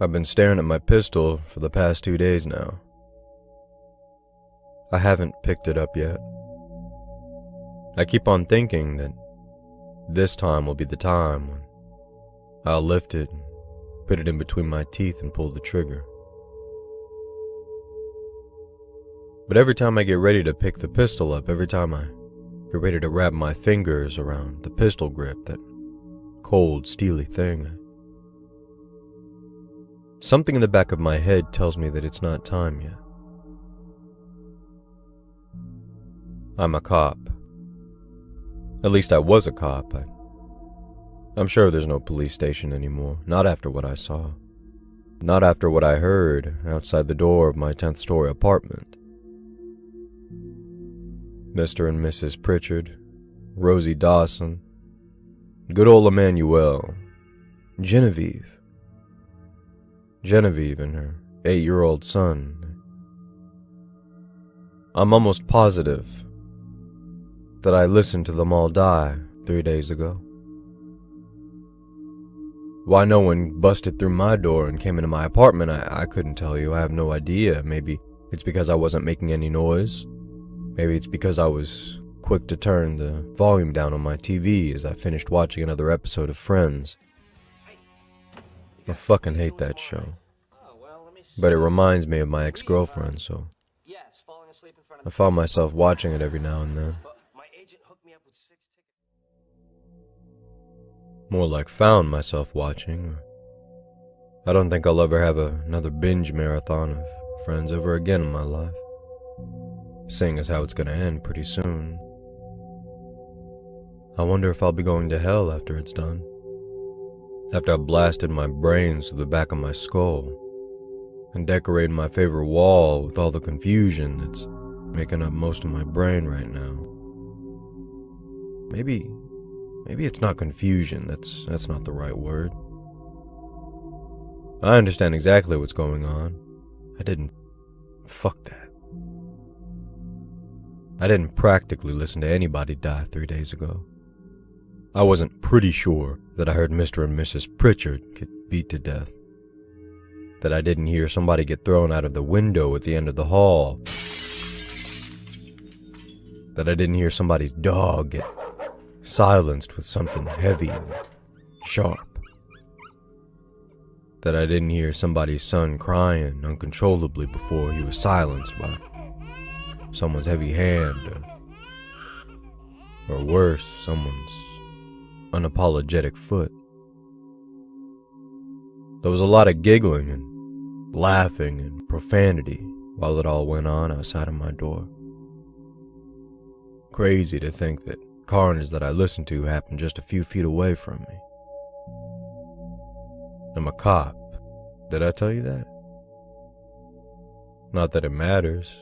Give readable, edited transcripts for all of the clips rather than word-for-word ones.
I've been staring at my pistol for the past 2 days now. I haven't picked it up yet. I keep on thinking that this time will be the time when I'll lift it, put it in between my teeth and pull the trigger. But every time I get ready to pick the pistol up, every time I get ready to wrap my fingers around the pistol grip, that cold, steely thing, something in the back of my head tells me that it's not time yet. I'm a cop. At least I was a cop. I'm sure there's no police station anymore, not after what I saw. Not after what I heard outside the door of my 10th story apartment. Mr. and Mrs. Pritchard, Rosie Dawson, good old Emmanuel, Genevieve and her 8-year-old son. I'm almost positive that I listened to them all die 3 days ago. Why no one busted through my door and came into my apartment, I couldn't tell you. I have no idea. Maybe it's because I wasn't making any noise. Maybe it's because I was quick to turn the volume down on my TV as I finished watching another episode of Friends. I fucking hate that show. But it reminds me of my ex-girlfriend, so I found myself watching it every now and then. More like found myself watching. I don't think I'll ever have another binge marathon of Friends ever again in my life. Seeing as how it's gonna end pretty soon. I wonder if I'll be going to hell after it's done. After I've blasted my brains to the back of my skull and decorated my favorite wall with all the confusion that's making up most of my brain right now. Maybe it's not confusion, that's not the right word. I understand exactly what's going on. Fuck that. I didn't practically listen to anybody die 3 days ago. I wasn't pretty sure that I heard Mr. and Mrs. Pritchard get beat to death. That I didn't hear somebody get thrown out of the window at the end of the hall. That I didn't hear somebody's dog get silenced with something heavy and sharp. That I didn't hear somebody's son crying uncontrollably before he was silenced by someone's heavy hand, or worse, someone's unapologetic foot. There was a lot of giggling and laughing and profanity while it all went on outside of my door. Crazy to think that carnage that I listened to happened just a few feet away from me. I'm a cop. Did I tell you that? Not that it matters.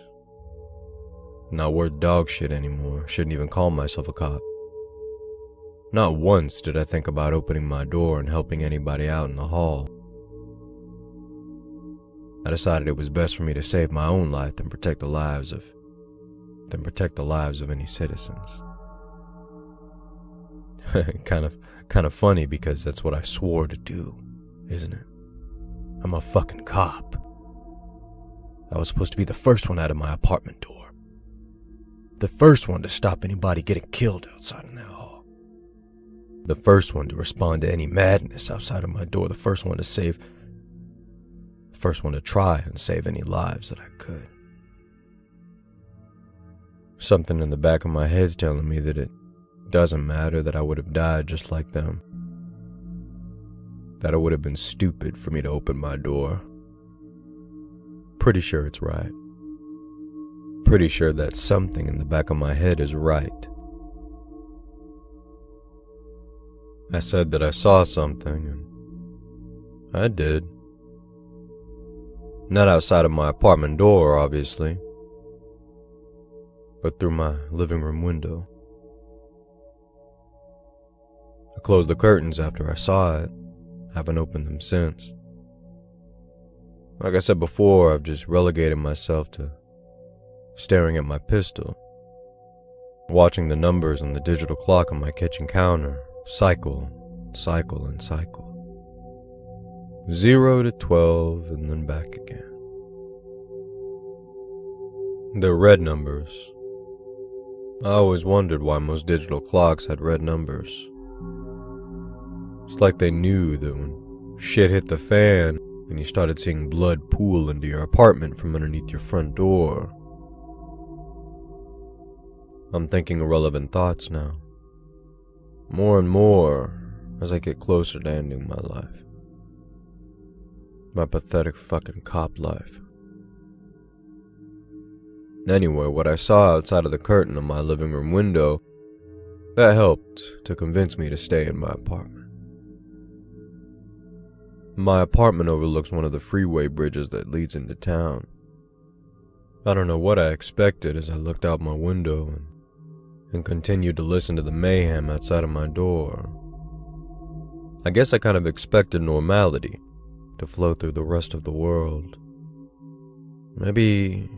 Not worth dog shit anymore. Shouldn't even call myself a cop. Not once did I think about opening my door and helping anybody out in the hall. I decided it was best for me to save my own life than protect the lives of any citizens. kind of funny because that's what I swore to do, isn't it? I'm a fucking cop. I was supposed to be the first one out of my apartment door. The first one to stop anybody getting killed outside in that hall. The first one to respond to any madness outside of my door. The first one to try and save any lives that I could. Something in the back of my head's telling me that it doesn't matter, that I would have died just like them. That it would have been stupid for me to open my door. Pretty sure it's right. Pretty sure that something in the back of my head is right. I said that I saw something, and I did. Not outside of my apartment door, obviously, but through my living room window. I closed the curtains after I saw it. Haven't opened them since. Like I said before, I've just relegated myself to staring at my pistol, watching the numbers on the digital clock on my kitchen counter cycle, and cycle. 0 to 12 and then back again. They're red numbers. I always wondered why most digital clocks had red numbers. It's like they knew that when shit hit the fan and you started seeing blood pool into your apartment from underneath your front door. I'm thinking irrelevant thoughts now. More and more as I get closer to ending my life. My pathetic fucking cop life. Anyway, what I saw outside of the curtain of my living room window, that helped to convince me to stay in my apartment. My apartment overlooks one of the freeway bridges that leads into town. I don't know what I expected as I looked out my window and continued to listen to the mayhem outside of my door. I guess I kind of expected normality to flow through the rest of the world. Maybe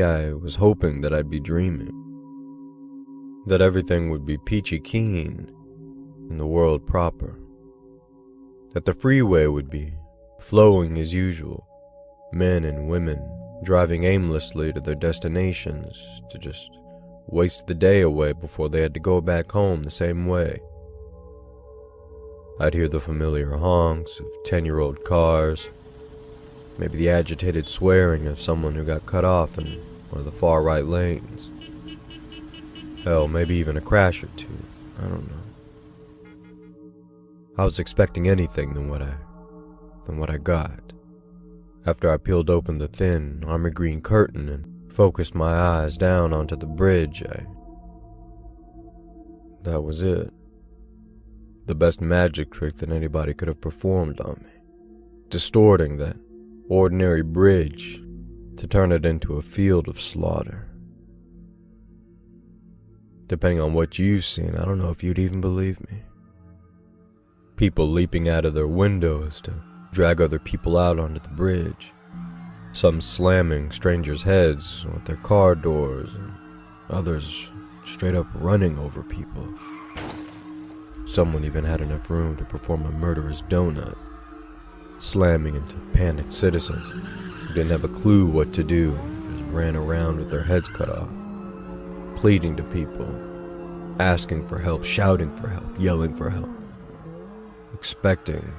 I was hoping that I'd be dreaming. That everything would be peachy keen in the world proper. That the freeway would be flowing as usual. Men and women driving aimlessly to their destinations to just waste the day away before they had to go back home the same way. I'd hear the familiar honks of 10-year-old cars, maybe the agitated swearing of someone who got cut off in one of the far right lanes. Hell, maybe even a crash or two, I don't know. I was expecting anything than what I got. After I peeled open the thin, army green curtain and focused my eyes down onto the bridge, that was it. The best magic trick that anybody could have performed on me. Distorting that ordinary bridge to turn it into a field of slaughter. Depending on what you've seen, I don't know if you'd even believe me. People leaping out of their windows to drag other people out onto the bridge. Some slamming strangers' heads with their car doors, and others straight up running over people. Someone even had enough room to perform a murderous donut, slamming into panicked citizens who didn't have a clue what to do, just ran around with their heads cut off, pleading to people, asking for help, shouting for help, yelling for help, expecting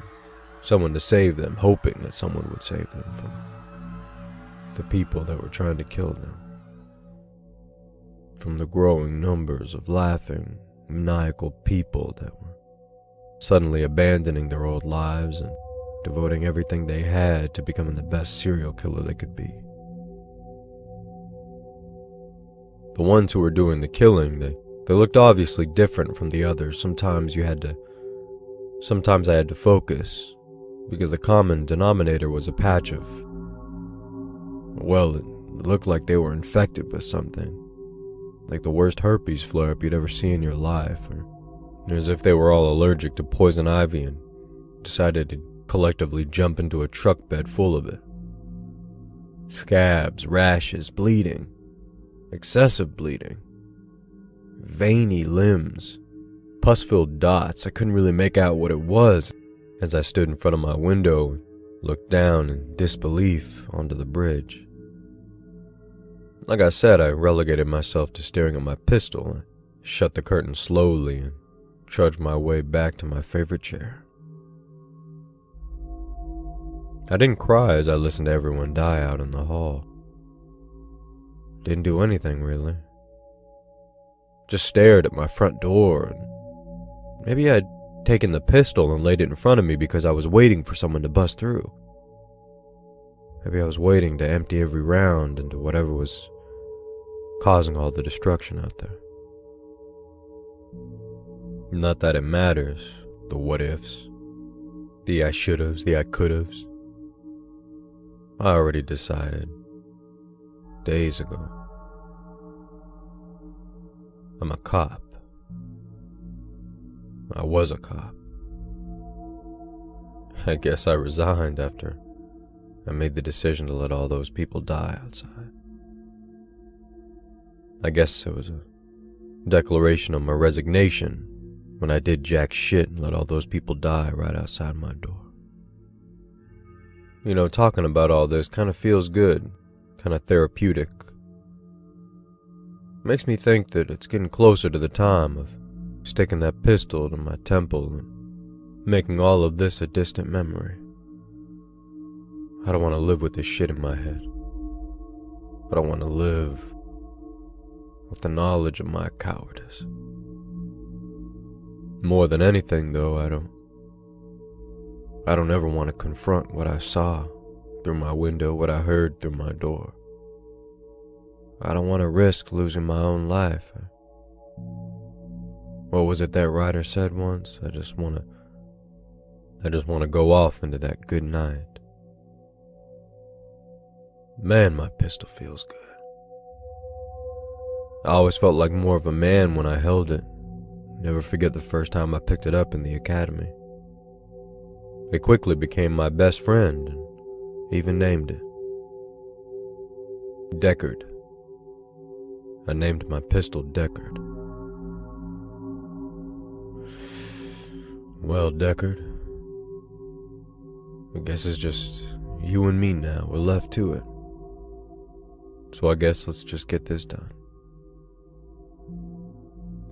someone to save them, hoping that someone would save them from the people that were trying to kill them. From the growing numbers of laughing, maniacal people that were suddenly abandoning their old lives and devoting everything they had to becoming the best serial killer they could be. The ones who were doing the killing, they looked obviously different from the others. Sometimes I had to focus, because the common denominator was a patch of, well, it looked like they were infected with something. Like the worst herpes flare-up you'd ever see in your life, or as if they were all allergic to poison ivy and decided to collectively jump into a truck bed full of it. Scabs, rashes, bleeding, excessive bleeding, veiny limbs, pus-filled dots. I couldn't really make out what it was as I stood in front of my window and looked down in disbelief onto the bridge. Like I said, I relegated myself to staring at my pistol. I shut the curtain slowly and trudged my way back to my favorite chair. I didn't cry as I listened to everyone die out in the hall. Didn't do anything, really. Just stared at my front door, and maybe I'd taken the pistol and laid it in front of me because I was waiting for someone to bust through. Maybe I was waiting to empty every round into whatever was causing all the destruction out there. Not that it matters, the what-ifs, the I should'ves, the I could'ves. I already decided, days ago. I'm a cop. I was a cop. I guess I resigned after I made the decision to let all those people die outside. I guess it was a declaration of my resignation when I did jack shit and let all those people die right outside my door. Talking about all this kind of feels good, kind of therapeutic. Makes me think that it's getting closer to the time of sticking that pistol to my temple and making all of this a distant memory. I don't want to live with this shit in my head. I don't want to live with the knowledge of my cowardice. More than anything, though, I don't ever want to confront what I saw through my window, what I heard through my door. I don't want to risk losing my own life. What was it that writer said once? I just want to go off into that good night. Man, my pistol feels good. I always felt like more of a man when I held it. Never forget the first time I picked it up in the academy. It quickly became my best friend, and even named it Deckard. I named my pistol Deckard. Well, Deckard, I guess it's just you and me now. We're left to it. So I guess let's just get this done.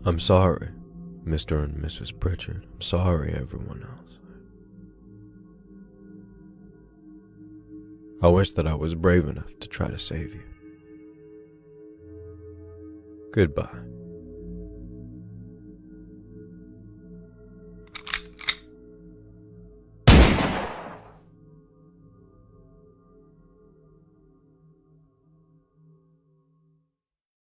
I'm sorry, Mr. and Mrs. Pritchard. I'm sorry, everyone else. I wish that I was brave enough to try to save you. Goodbye.